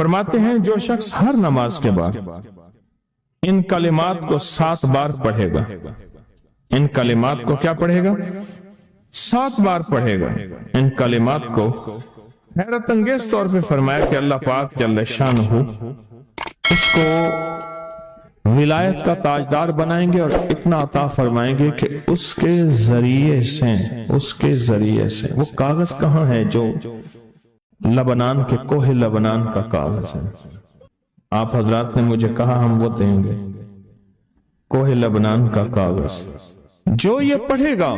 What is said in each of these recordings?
فرماتے ہیں جو شخص ہر نماز کے بعد ان کلمات کو 7 بار پڑھے گا، ان کلمات کو کیا پڑھے گا؟ 7 بار پڑھے گا ان کلمات کو، حیرت انگیز طور پہ فرمایا کہ اللہ پاک جل شانہ اس کو ولایت کا تاجدار بنائیں گے اور اتنا عطا فرمائیں گے کہ اس کے ذریعے سے وہ کاغذ کہاں ہے جو لبنان کے کوہ لبنان کا کاغذ ہے؟ آپ حضرات نے مجھے کہا ہم وہ دیں گے، کوہ لبنان کا کاغذ جو یہ پڑھے گا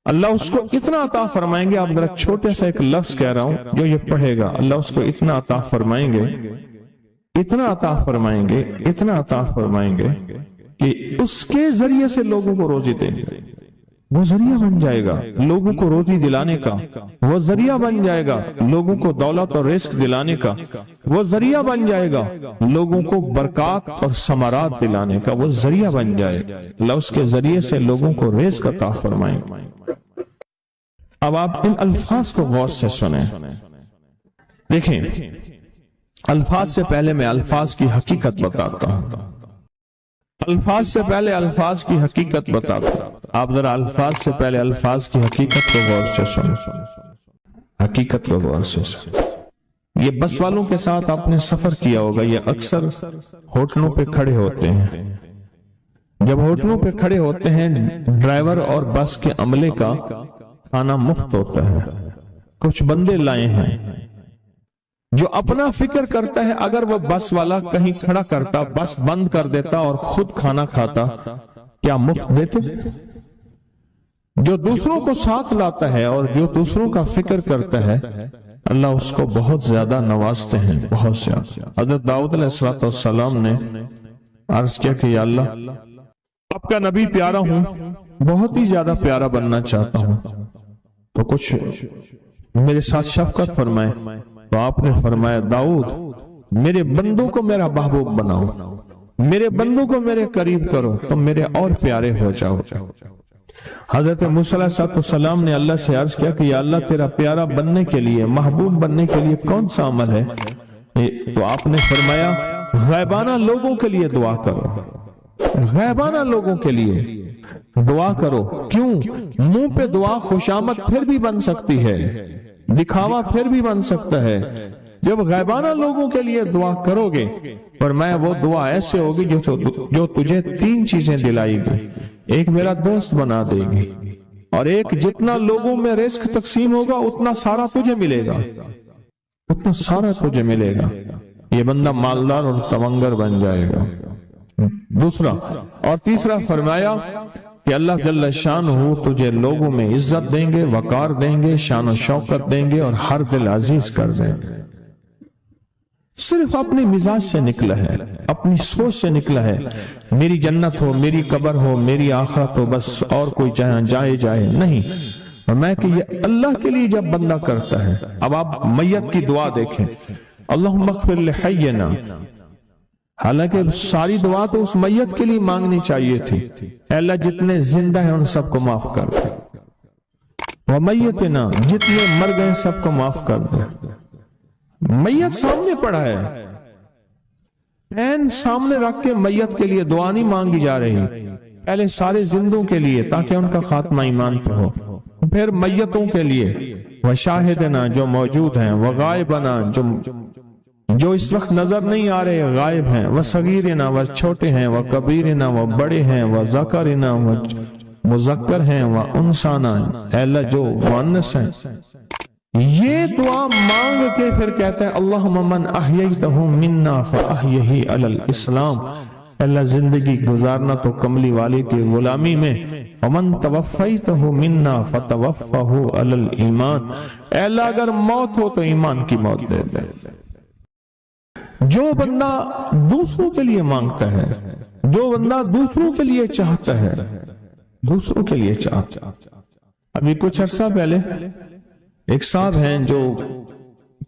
اللہ اس کو اتنا عطا فرمائیں گے۔ آپ ذرا چھوٹے سا ایک لفظ کہہ رہا ہوں، جو یہ پڑھے گا اللہ اس کو اتنا عطا فرمائیں گے، اتنا عطا فرمائیں گے، اتنا عطا فرمائیں گے کہ اس کے ذریعے سے لوگوں کو روزی دیں گے، وہ ذریعہ بن جائے گا لوگوں کو روزی دلانے کا، وہ ذریعہ بن جائے گا لوگوں کو دولت اور رزق دلانے کا، وہ ذریعہ بن جائے گا لوگوں کو برکات اور ثمرات دلانے کا، وہ ذریعہ بن جائے گا اللہ اس کے ذریعے سے لوگوں کو رزق عطا فرمائیں گے۔ اب آپ ان الفاظ کو غور سے سنیں، دیکھیں الفاظ سے پہلے میں الفاظ کی حقیقت بتاتا ہوں، الفاظ سے پہلے الفاظ کی حقیقت بتاتا ہوں۔ آپ ذرا الفاظ سے پہلے الفاظ کی حقیقت کو غور سے سنیں، حقیقت کو غور سے سنیں۔ یہ بس والوں کے ساتھ آپ نے سفر کیا ہوگا، یہ اکثر ہوٹلوں پہ کھڑے ہوتے ہیں، جب ہوٹلوں پہ کھڑے ہوتے ہیں ڈرائیور اور بس کے عملے کا کھانا مفت ہوتا ہے، کچھ بندے لائے ہیں جو اپنا فکر کرتا ہے اگر وہ بس والا کہیں کھڑا کرتا، بس بند کر دیتا اور خود کھانا کھاتا، کیا مفت دیتے؟ جو دوسروں کو ساتھ لاتا ہے اور جو دوسروں کا فکر کرتا ہے اللہ اس کو بہت زیادہ نوازتے ہیں، بہت زیادہ۔ حضرت داؤد علیہ السلام نے عرض کیا کہ یا اللہ آپ کا نبی پیارا ہوں، بہت ہی زیادہ پیارا بننا چاہتا ہوں، تو کچھ میرے ساتھ شفقت فرمائے۔ تو آپ نے فرمایا داؤد میرے بندوں کو میرا محبوب بناؤ، میرے بندوں کو میرے قریب کرو تو میرے اور پیارے ہو جاؤ۔ حضرت موسیٰ علیہ السلام نے اللہ سے عرض کیا کہ یا اللہ تیرا پیارا بننے کے لیے، محبوب بننے کے لیے کون سا عمل ہے؟ تو آپ نے فرمایا غیبانہ لوگوں کے لیے دعا کرو، غیبانہ لوگوں کے لیے دعا کرو۔ کیوں؟ منہ پہ دعا خوشامد پھر بھی بن سکتی ہے، دکھاوا پھر بھی بن سکتا ہے، جب غیبانہ لوگوں کے لیے دعا کرو گے فرمایا وہ دعا ایسے ہوگی جو تجھے 3 چیزیں دلائی گی، ایک میرا دوست بنا دے گی، اور ایک جتنا لوگوں میں رزق تقسیم ہوگا اتنا سارا تجھے ملے گا، اتنا سارا تجھے ملے گا، یہ بندہ مالدار اور تونگر بن جائے گا۔ دوسرا اور تیسرا فرمایا کہ اللہ جل شانہ تجھے لوگوں میں عزت دیں گے، وقار دیں گے، شان و شوکت دیں گے اور ہر دل عزیز کر دیں گے۔ صرف اپنے مزاج سے نکلا ہے، اپنی سوچ سے نکلا ہے، میری جنت ہو، میری قبر ہو، میری آخرت ہو، بس اور کوئی جائے نہیں۔ اور میں کہ یہ اللہ کے لیے جب بندہ کرتا ہے۔ اب آپ میت کی دعا دیکھیں، اللہم اغفر لحینا، حالانکہ ساری دعا تو اس میت کے لیے مانگنی چاہیے تھی، اے اللہ جتنے زندہ ہیں ان سب کو معاف کر دے، ومیتنا جتنے مر گئے سب کو معاف کر دے۔ میت سامنے پڑا ہے، پین سامنے رکھ کے میت کے لیے دعا نہیں مانگی جا رہی، پہلے سارے زندوں کے لیے تاکہ ان کا خاتمہ ایمان پہ ہو، پھر میتوں کے لیے، وشاہدنا جو موجود ہیں، وغائبنا جو اس وقت نظر نہیں آ رہے غائب ہیں، وصغیرنا وہ چھوٹے ہیں، وکبیرنا وہ بڑے ہیں، وذکرنا وہ مذکر ہیں، وانسانا اے اللہ جو مؤنث ہیں۔ یہ دعا مانگ کے پھر کہتا ہے اللہم من احییتہ منا فاحیہ علی الاسلام، اللہ زندگی گزارنا تو کملی والے کی غلامی میں، ومن توفیتہ منا فتوفہ علی الایمان، اے اللہ اگر موت ہو تو ایمان کی موت دے دے۔ جو بندہ دوسروں کے لیے مانگتا ہے، جو بندہ دوسروں کے لیے چاہتا ہے، دوسروں کے لیے چاہتا ہے۔ ابھی کچھ عرصہ پہلے ایک صاحب ہیں جو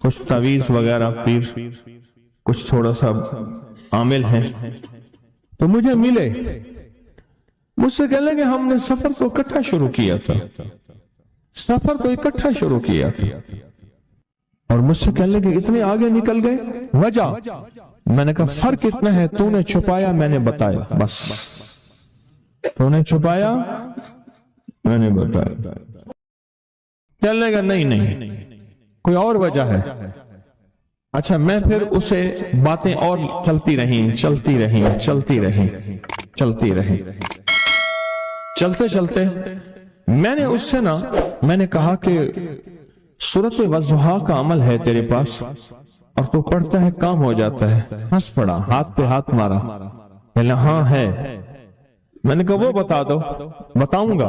کچھ تعویذ وغیرہ پیر کچھ تھوڑا سا عامل ہیں، تو مجھے ملے، مجھ سے کہنے لگے ہم نے سفر تو اکٹھا شروع کیا تھا، اور مجھ سے کہنے لگے اتنے آگے نکل گئے، وجہ؟ میں نے کہا فرق اتنا ہے، تو نے چھپایا میں نے بتایا، بس تو نے چھپایا میں نے بتایا۔ کہنے لگا نہیں کوئی اور وجہ ہے۔ اچھا میں پھر اسے باتیں اور چلتی رہیں چلتے میں نے اس سے میں نے کہا کہ سورۃ والضحیٰ کا عمل ہے تیرے پاس اور تو پڑھتا ہے کام ہو جاتا ہے۔ ہنس پڑا، ہاتھ پہ ہاتھ مارا، کہا ہاں ہے۔ میں نے کہا وہ بتا دو۔ بتاؤں گا،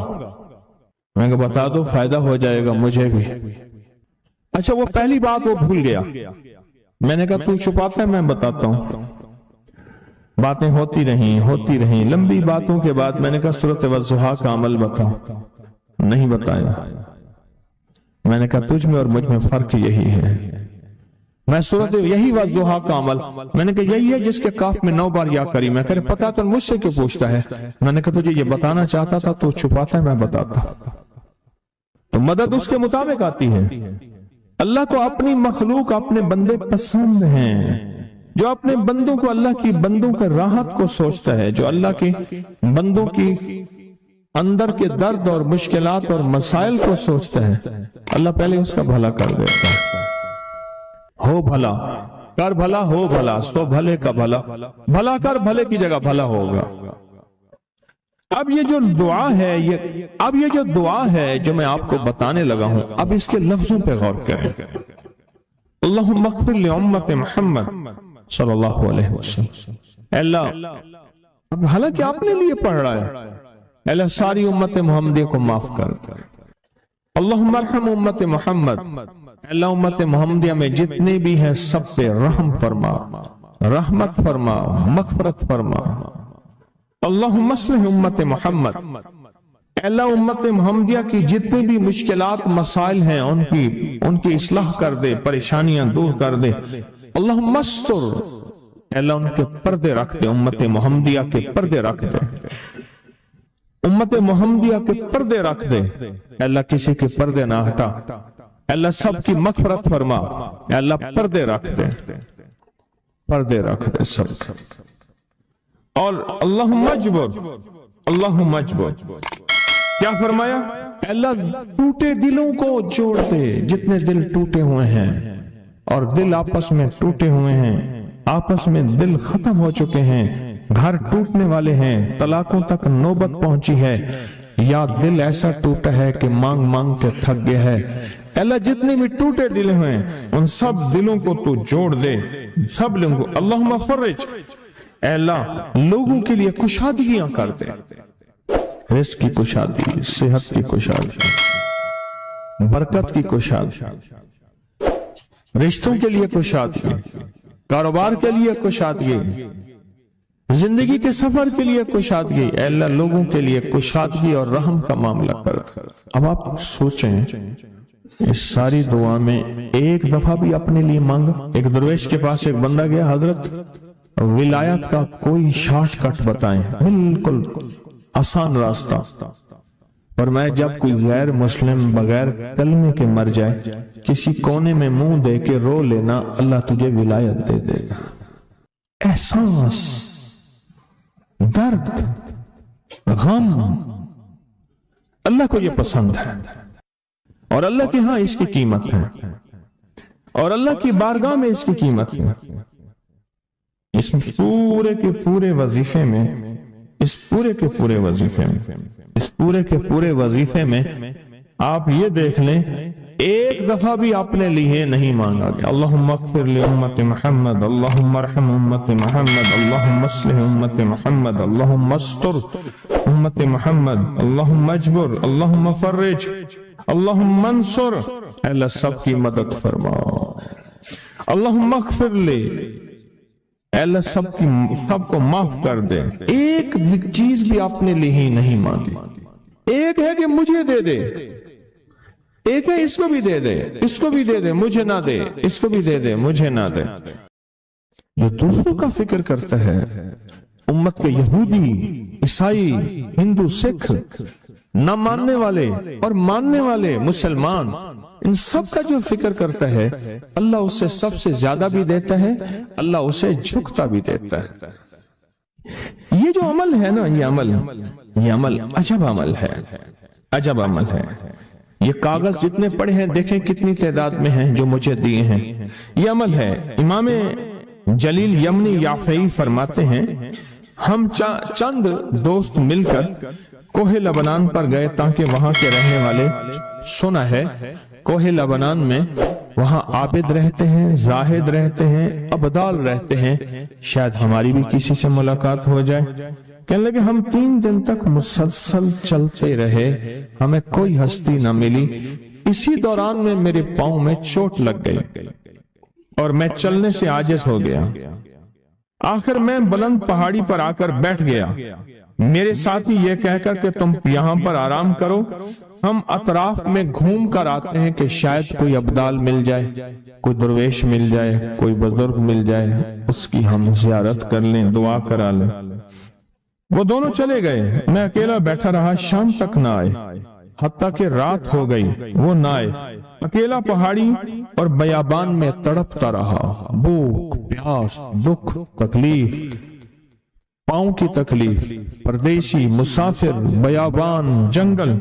میں نے کہا بتا دو، فائدہ ہو جائے گا مجھے بھی۔ اچھا وہ پہلی بات وہ بھول گیا۔ میں نے کہا تو چھپاتا ہے میں بتاتا ہوں۔ باتیں ہوتی رہیں لمبی باتوں کے بعد میں نے کہا سورۃ والضحیٰ کا عمل بتا، نہیں بتایا۔ میں نے کہا تجھ میں اور مجھ میں فرق یہی ہے، میں سورۃ یہی والضحیٰ کا عمل، میں نے کہا یہی ہے جس کے کاف میں 9 بار یا کری۔ میں کہا پتا تو مجھ سے کیوں پوچھتا ہے؟ میں نے کہا تجھے یہ بتانا چاہتا تھا تو چھپاتا ہے میں بتاتا۔ تو مدد اس کے مطابق آتی ہے۔ اللہ کو اپنی مخلوق اپنے بندے پسند ہیں، جو اپنے بندوں کو اللہ کی بندوں کے راحت کو سوچتا ہے، جو اللہ کے بندوں کی اندر کے درد اور مشکلات اور مسائل کو سوچتا ہے، اللہ پہلے اس کا بھلا کر دیتا ہے۔ ہو بھلا کر بھلا، ہو بھلا سو بھلے کا بھلا، بھلا کر بھلے کی جگہ بھلا ہوگا۔ اب یہ جو دعا ہے جو میں آپ کو بتانے لگا ہوں، اب اس کے لفظوں پہ غور کریں۔ اللہم اغفر لامت محمد صلی اللہ علیہ وسلم۔ اے اللہ، حالانکہ آپ نے لیے پڑھ رہا ہے، اے اللہ ساری امت محمدی کو معاف کر۔ اللہم ارحم امت محمد، اے اللہ امت محمدیہ میں جتنے بھی ہیں سب پہ رحم فرما، رحمت فرما، مغفرت فرما۔ اللہم اصلح امت محمد، اے اللہ امت محمدیہ کی جتنے بھی مشکلات مسائل ہیں ان کی اصلاح کر دے، پریشانیاں دور کر دے۔ اللہم استر، اے اللہ ان کے پردے رکھ دے، امت محمدیہ کے پردے رکھ دے، امت محمدیہ کے پردے رکھ دے۔ اے اللہ کسی کے پردے نہ ہٹا، اے اللہ سب کی مغفرت فرما، اے اللہ پردے رکھ دے، پردے رکھ دے سب۔ اور اللہم اجبر، کیا فرمایا؟ اے اللہ ٹوٹے دلوں کو جوڑ دے، جتنے دل ٹوٹے ہوئے ہیں اور دل آپس میں ٹوٹے ہوئے ہیں، آپس میں دل ختم ہو چکے ہیں، گھر ٹوٹنے والے ہیں، طلاقوں تک نوبت پہنچی ہے، یا دل ایسا ٹوٹا ہے کہ مانگ مانگ کے تھک گیا ہے۔ اے اللہ جتنے بھی ٹوٹے دل ہیں ان سب دلوں کو تو جوڑ دے، سب لوگوں کو۔ اللہم فرج، اے اللہ لوگوں کے لیے کشادگیاں کر دے، رزق کی کشادگی، صحت کی کشادگی، برکت کی کشادگی، رشتوں کے لیے کشادگی، کاروبار کے لیے کشادگی، زندگی کے سفر کے لیے کشادگی۔ اے اللہ لوگوں کے لیے کشادگی اور رحم کا معاملہ کر۔ اب آپ سوچیں اس ساری دعا میں ایک دفعہ بھی اپنے لیے مانگا؟ ایک درویش کے پاس ایک بندہ گیا، حضرت ولایت کا کوئی شارٹ کٹ بتائیں، بالکل آسان راستہ۔ اور میں جب کوئی غیر مسلم بغیر کلمے کے مر جائے، کسی کونے میں منہ دے کے رو لینا، اللہ تجھے ولایت دے دے گا۔ احساس، درد، غم، اللہ کو یہ پسند ہے، اور اللہ کے ہاں اس کی قیمت ہے، اور اللہ کی بارگاہ میں اس کی قیمت ہے۔ اس پورے کے پورے وظیفے میں، اس پورے کے پورے وظیفے میں آپ یہ دیکھ لیں ایک دفعہ بھی اپنے لیے نہیں مانگا گیا۔ اللہم اغفر لامت محمد، اللہم ارحم امت محمد، اللہم اصلح امت محمد، اللہم استر امت محمد، اللہم اجبر، اللہم فرج، اللہم انصر۔ اے اللہ سب کی مدد فرما۔ اللہم اغفر لی، اے اللہ سب کو معاف کر دے۔ ایک چیز بھی اپنے لیے ہی نہیں مانگی۔ ایک ہے کہ مجھے دے دے، ایک ہے اس کو بھی دے دے، اس کو بھی دے دے، مجھے نہ دے، اس کو بھی دے دے، مجھے نہ دے۔ جو دوسروں کا فکر کرتا ہے، امت کے یہودی، عیسائی، ہندو، سکھ، نہ ماننے والے اور ماننے والے مسلمان، ان سب کا جو فکر کرتا ہے اللہ اسے سب سے زیادہ بھی دیتا ہے، اللہ اسے جھکتا بھی دیتا ہے۔ یہ جو عمل ہے نا، یہ عمل عجب عمل ہے، عجب عمل ہے۔ یہ کاغذ جتنے پڑے ہیں دیکھیں کتنی تعداد میں ہیں جو مجھے دیے ہیں، یہ عمل ہے۔ امام جلیل یمنی یافعی فرماتے ہیں ہم چند دوست مل کر کوہ لبنان پر گئے تاکہ وہاں کے رہنے والے، سنا ہے کوہ لبنان میں وہاں عابد رہتے ہیں، زاہد رہتے ہیں، ابدال رہتے ہیں، شاید ہماری بھی کسی سے ملاقات ہو جائے۔ کہنے لگے ہم 3 دن تک مسلسل چلتے رہے، ہمیں کوئی ہستی نہ ملی۔ اسی دوران میں میرے پاؤں میں چوٹ لگ گئی اور میں چلنے سے عاجز ہو گیا۔ آخر میں بلند پہاڑی پر آ کر بیٹھ گیا۔ میرے ساتھی یہ کہہ کر کہ تم یہاں پر آرام کرو، ہم اطراف میں گھوم کر آتے ہیں کہ شاید کوئی ابدال مل جائے، کوئی درویش مل جائے، کوئی بزرگ مل جائے، اس کی ہم زیارت کر لیں، دعا کرا لیں۔ وہ دونوں چلے گئے، میں اکیلا بیٹھا رہا، شام تک نہ آئے، حتیٰ کہ رات ہو گئی، وہ نہ آئے۔ اکیلا پہاڑی اور بیابان میں تڑپتا رہا، بھوک، پیاس، دکھ، تکلیف، پاؤں کی تکلیف، پردیسی، مسافر، بیابان، جنگل۔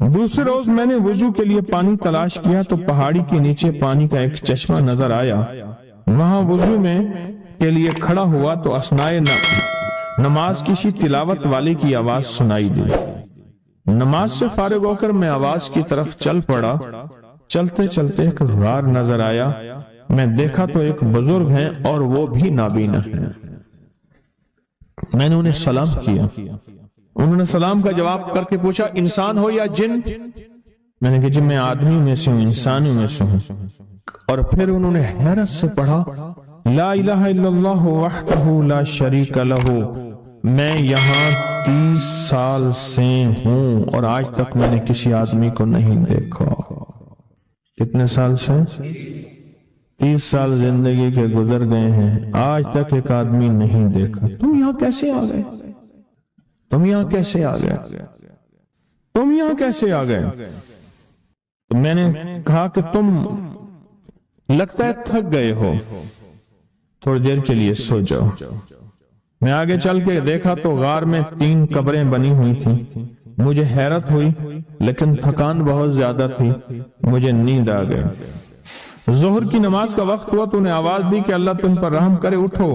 دوسرے روز میں نے وضو کے لیے پانی تلاش کیا تو پہاڑی کے نیچے پانی کا ایک چشمہ نظر آیا۔ وہاں وضو میں کے لیے کھڑا ہوا تو اثناء نماز کسی تلاوت والے کی آواز سنائی دی۔ نماز سے فارغ ہو کر میں آواز کی طرف چل پڑا۔ چلتے چلتے ایک غار نظر آیا، میں دیکھا تو ایک بزرگ ہیں اور وہ بھی نابینا ہیں۔ میں نے انہیں سلام کیا، انہوں نے سلام کا جواب کر کے پوچھا انسان ہو یا جن؟ میں نے کہا جی میں آدمی میں سے ہوں، انسانوں میں سے ہوں۔ اور پھر انہوں نے حیرت سے پڑھا لا الہ الا اللہ وحدہ لا شریک لہ، میں یہاں 30 سال سے ہوں اور آج تک میں نے کسی آدمی کو نہیں دیکھا۔ کتنے سال سے؟ 30 سال زندگی کے گزر گئے ہیں، آج تک ایک آدمی نہیں دیکھا۔ تم یہاں کیسے آ گئے؟ تم یہاں کیسے آ گئے؟ تم یہاں کیسے آ گئے؟ تو میں نے کہا کہ تم لگتا ہے تھک گئے ہو، تھوڑی دیر کے لیے سو جاؤ۔ میں آگے چل کے دیکھا تو غار میں 3 قبریں بنی ہوئی تھیں۔ مجھے حیرت ہوئی لیکن تھکان بہت زیادہ تھی، مجھے نیند آ گئی۔ ظہر کی نماز کا وقت ہوا تو انہیں آواز دی کہ اللہ تم پر رحم کرے، اٹھو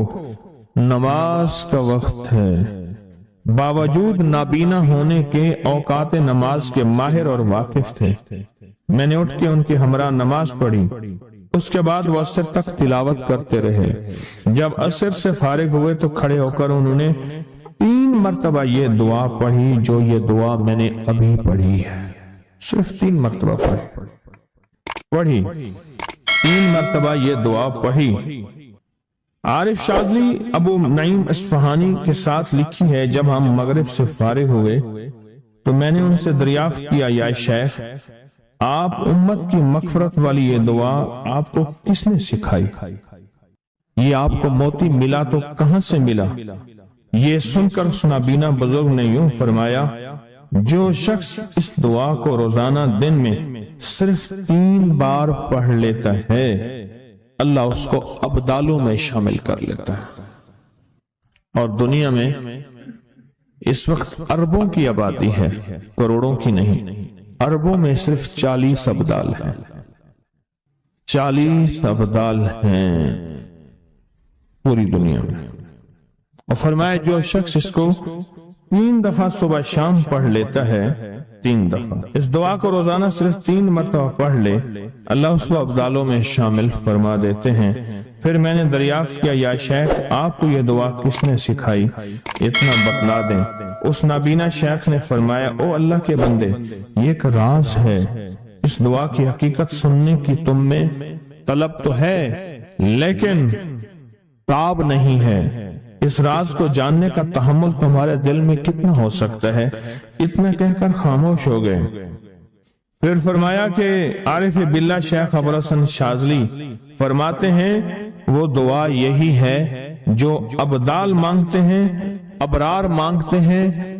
نماز کا وقت ہے۔ باوجود نابینا ہونے کے اوقات نماز کے ماہر اور واقف تھے۔ میں نے اٹھ کے ان کے ہمراہ نماز پڑھی، اس کے بعد وہ عصر تک تلاوت کرتے رہے۔ جب عصر سے فارغ ہوئے تو کھڑے ہو کر انہوں نے 3 مرتبہ یہ دعا پڑھی جو یہ دعا میں نے ابھی پڑھی ہے، صرف 3 مرتبہ پڑھی 3 مرتبہ یہ دعا پڑھی۔ عارف شاذلی ابو نعیم اصفہانی کے ساتھ لکھی ہے جب ہم مغرب سے فارغ ہوئے تو میں نے ان سے دریافت کیا یا شیخ آپ امت کی مغفرت والی یہ دعا آپ کو کس نے سکھائی؟ یہ آپ کو موتی ملا تو کہاں سے ملا؟ یہ سن کر نابینا بزرگ نے یوں فرمایا جو شخص اس دعا کو روزانہ دن میں صرف 3 بار پڑھ لیتا ہے اللہ اس کو ابدالوں میں شامل کر لیتا ہے۔ اور دنیا میں اس وقت اربوں کی آبادی ہے، کروڑوں کی نہیں، اربوں میں صرف 40 ابدال ہیں، 40 ابدال ہیں پوری دنیا میں۔ اور فرمایا جو شخص اس کو 3 دفعہ صبح شام پڑھ لیتا ہے، 3 دفعہ اس دعا کو روزانہ صرف 3 مرتبہ پڑھ لے اللہ اس کو ابدالوں میں شامل فرما دیتے ہیں۔ پھر میں نے دریافت کیا یا شیخ آپ کو یہ دعا کس نے سکھائی؟ اتنا بتلا دیں۔ اس نابینا شیخ نے فرمایا او اللہ کے بندے یہ ایک راز ہے، اس دعا کی حقیقت سننے کی تم میں طلب تو ہے لیکن تاب نہیں ہے، اس راز کو جاننے کا تحمل تمہارے دل میں کتنا ہو سکتا ہے؟ اتنا کہہ کر خاموش ہو گئے۔ پھر فرمایا کہ عارف باللہ شیخ ابو الحسن شاذلی فرماتے ہیں وہ دعا یہی ہے جو ابدال مانگتے ہیں، ابرار مانگتے ہیں،